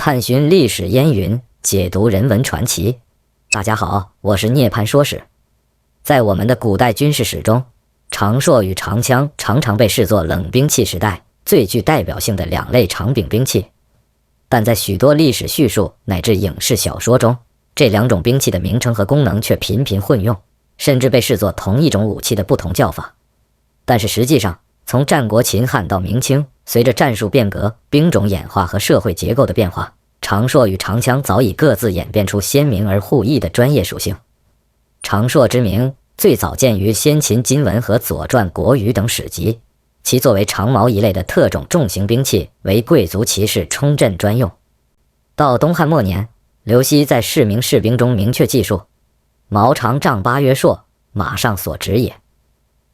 探寻历史烟云，解读人文传奇。大家好，我是涅槃说史。在我们的古代军事史中，长槊与长枪常常被视作冷兵器时代最具代表性的两类长柄兵器，但在许多历史叙述乃至影视小说中，这两种兵器的名称和功能却频频混用，甚至被视作同一种武器的不同叫法。但是实际上，从战国秦汉到明清，随着战术变革、兵种演化和社会结构的变化，长槊与长枪早已各自演变出鲜明而互异的专业属性。长槊之名最早见于先秦金文和左传、国语等史籍，其作为长矛一类的特种重型兵器，为贵族骑士冲阵专用。到东汉末年，刘熙在《市民士兵》中明确记述：矛长丈8约槊，马上所执也。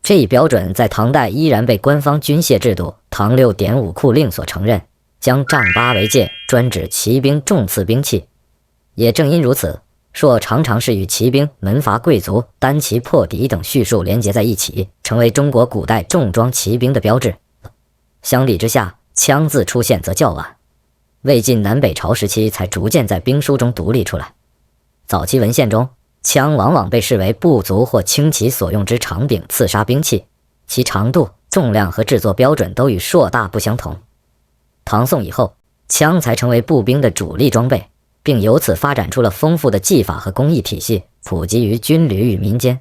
这一标准在唐代依然被官方军械制度《唐6典武库令》所承认，将丈8为界，专指骑兵重刺兵器。也正因如此，槊常常是与骑兵、门阀贵族、单骑破敌等叙述连结在一起，成为中国古代重装骑兵的标志。相比之下，枪自出现则较晚，魏晋南北朝时期才逐渐在兵书中独立出来。早期文献中，枪往往被视为部族或轻骑所用之长柄刺杀兵器，其长度、重量和制作标准都与槊大不相同。唐宋以后，枪才成为步兵的主力装备，并由此发展出了丰富的技法和工艺体系，普及于军旅与民间。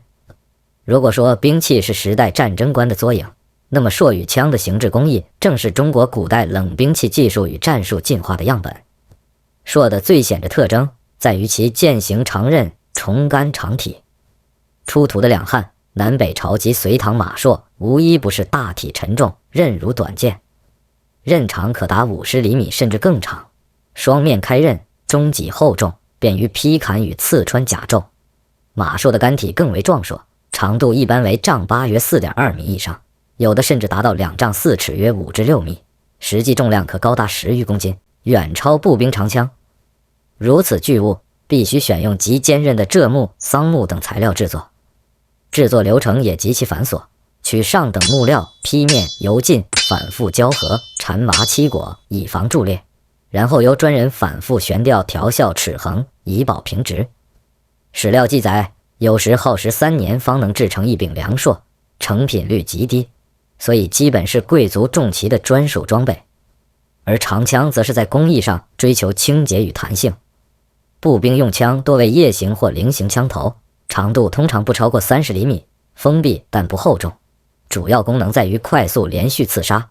如果说兵器是时代战争观的缩影，那么槊与枪的形制工艺正是中国古代冷兵器技术与战术进化的样本。槊的最显著特征在于其剑形长刃，重杆长体。出土的两汉、南北朝及隋唐马槊无一不是大体沉重，刃如短剑，刃长可达50厘米甚至更长，双面开刃，中脊厚重，便于劈砍与刺穿甲胄。马槊的杆体更为壮硕，长度一般为丈8约 4.2 米以上，有的甚至达到2丈4尺约5至6米，实际重量可高达10余公斤，远超步兵长枪。如此巨物必须选用极坚韧的柘木、桑木等材料制作，制作流程也极其繁琐，取上等木料劈面、油浸、反复胶合、缠麻漆裹，以防蛀裂，然后由专人反复悬吊调校齿痕，以保平直。史料记载，有时耗时3年方能制成一柄良槊，成品率极低，所以基本是贵族重骑的专属装备。而长枪则是在工艺上追求轻捷与弹性。步兵用枪多为叶形或菱形枪头，长度通常不超过30厘米，封闭但不厚重，主要功能在于快速连续刺杀。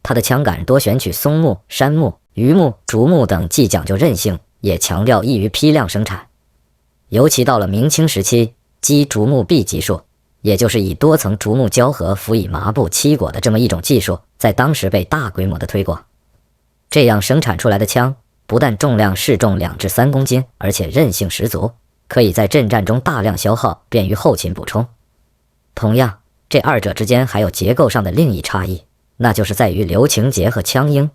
它的枪杆多选取松木、杉木、榆木、竹木等，既讲究韧性，也强调易于批量生产。尤其到了明清时期，击竹木壁级术，也就是以多层竹木胶合辅以麻布漆裹的这么一种技术，在当时被大规模的推广。这样生产出来的枪不但重量适重2至3公斤，而且韧性十足，可以在阵战中大量消耗，便于后勤补充。同样，这二者之间还有结构上的另一差异，那就是在于留情节和枪缨。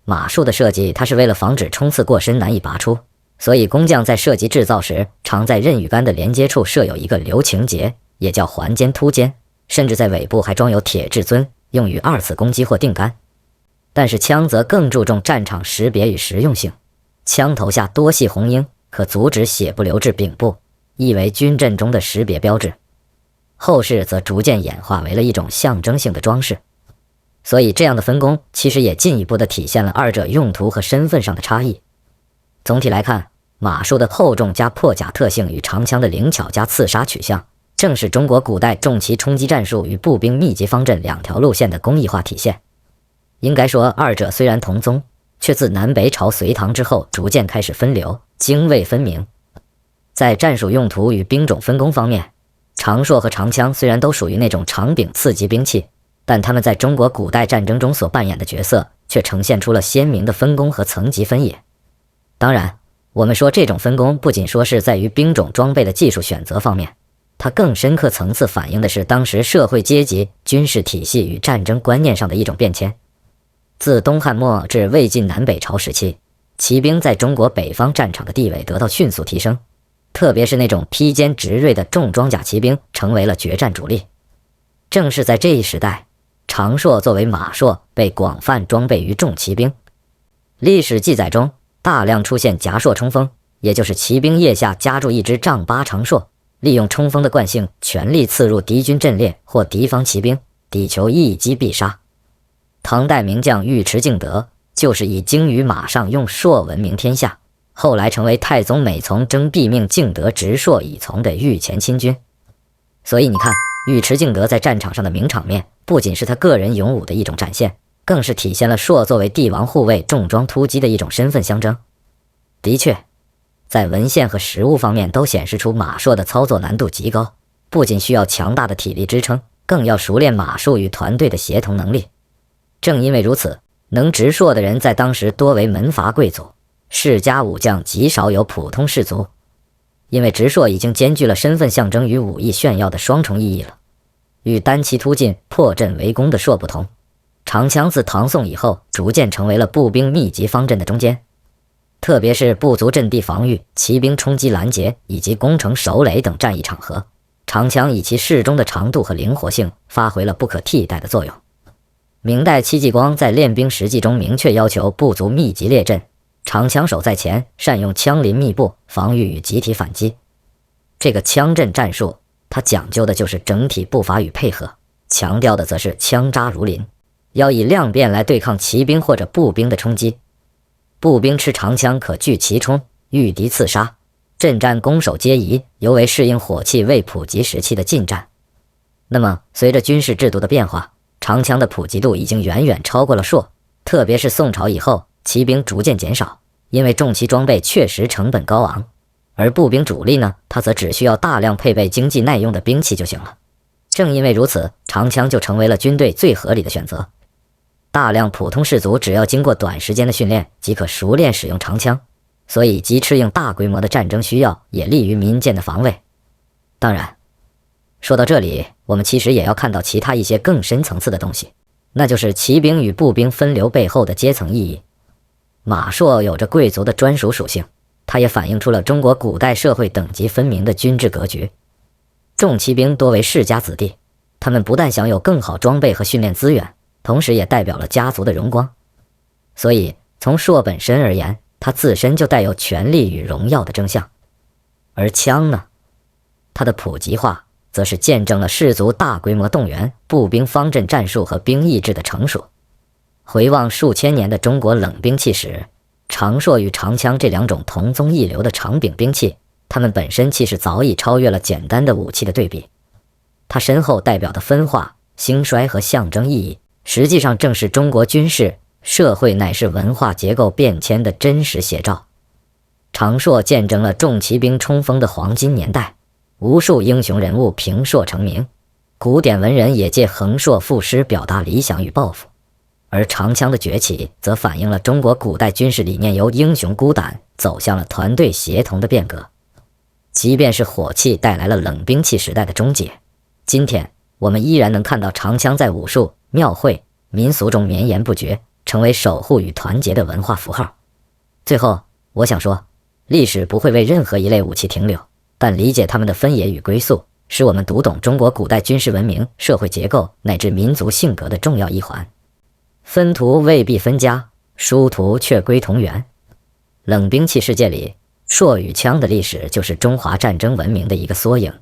马槊的设计，它是为了防止冲刺过深难以拔出，所以工匠在设计制造时，常在刃与杆的连接处设有一个留情节，也叫环尖凸尖，甚至在尾部还装有铁质尊，用于2次攻击或定杆。但是枪则更注重战场识别与实用性，枪头下多系红缨，可阻止血不流至柄部，亦为军阵中的识别标志。后世则逐渐演化为了一种象征性的装饰。所以这样的分工其实也进一步地体现了二者用途和身份上的差异。总体来看，马槊的厚重加破甲特性与长枪的灵巧加刺杀取向，正是中国古代重骑冲击战术与步兵密集方阵两条路线的工艺化体现。应该说，二者虽然同宗，却自南北朝隋唐之后逐渐开始分流，泾渭分明。在战术用途与兵种分工方面，长槊和长枪虽然都属于那种长柄刺击兵器，但他们在中国古代战争中所扮演的角色，却呈现出了鲜明的分工和层级分野。当然，我们说这种分工不仅说是在于兵种装备的技术选择方面，它更深刻层次反映的是当时社会阶级、军事体系与战争观念上的一种变迁。自东汉末至魏晋南北朝时期，骑兵在中国北方战场的地位得到迅速提升，特别是那种披坚执锐的重装甲骑兵成为了决战主力。正是在这一时代，长槊作为马槊被广泛装备于重骑兵。历史记载中，大量出现夹槊冲锋，也就是骑兵腋下夹住一支丈8长槊，利用冲锋的惯性，全力刺入敌军阵列或敌方骑兵，抵求一击必杀。唐代名将尉迟敬德就是以精于马上用槊闻名天下，后来成为太宗每从征必命敬德执槊以从的御前亲军。所以你看，尉迟敬德在战场上的名场面，不仅是他个人勇武的一种展现，更是体现了槊作为帝王护卫重装突击的一种身份象征。的确，在文献和实物方面都显示出马槊的操作难度极高，不仅需要强大的体力支撑，更要熟练马术与团队的协同能力。正因为如此，能执槊的人在当时多为门阀贵族，世家武将极少有普通士族。因为执槊已经兼具了身份象征与武艺炫耀的双重意义了。与单骑突进、破阵围攻的槊不同，长枪自唐宋以后逐渐成为了步兵密集方阵的中间，特别是部族阵地防御、骑兵冲击拦截以及攻城守垒等战役场合，长枪以其适中的长度和灵活性发挥了不可替代的作用。明代戚继光在《练兵实记》中明确要求部族密集列阵，长枪手在前，善用枪林密布，防御与集体反击。这个枪阵战术，它讲究的就是整体步伐与配合，强调的则是枪扎如林，要以量变来对抗骑兵或者步兵的冲击。步兵持长枪可据其冲，遇敌刺杀，阵战攻守皆宜，尤为适应火器未普及时期的近战。那么，随着军事制度的变化，长枪的普及度已经远远超过了槊，特别是宋朝以后，骑兵逐渐减少，因为重骑装备确实成本高昂，而步兵主力呢，它则只需要大量配备经济耐用的兵器就行了。正因为如此，长枪就成为了军队最合理的选择。大量普通士族只要经过短时间的训练，即可熟练使用长枪，所以既适应大规模的战争需要，也利于民间的防卫。当然，说到这里，我们其实也要看到其他一些更深层次的东西，那就是骑兵与步兵分流背后的阶层意义。马槊有着贵族的专属属性，它也反映出了中国古代社会等级分明的军制格局。重骑兵多为世家子弟，他们不但享有更好装备和训练资源，同时也代表了家族的荣光。所以从槊本身而言，它自身就带有权力与荣耀的征象。而枪呢，它的普及化则是见证了士族大规模动员、步兵方阵战术和兵役制的成熟。回望数千年的中国冷兵器史，长槊与长枪这两种同宗一流的长柄兵器，它们本身其实早已超越了简单的武器的对比。它身后代表的分化、兴衰和象征意义，实际上正是中国军事、社会乃至文化结构变迁的真实写照。长槊见证了重骑兵冲锋的黄金年代，无数英雄人物凭槊成名，古典文人也借横槊赋诗表达理想与抱负。而长枪的崛起则反映了中国古代军事理念由英雄孤胆走向了团队协同的变革。即便是火器带来了冷兵器时代的终结，今天我们依然能看到长枪在武术、庙会、民俗中绵延不绝，成为守护与团结的文化符号。最后，我想说，历史不会为任何一类武器停留，但理解它们的分野与归宿，是我们读懂中国古代军事文明、社会结构乃至民族性格的重要一环。分途未必分家，殊途却归同源。冷兵器世界里，槊与枪的历史就是中华战争文明的一个缩影。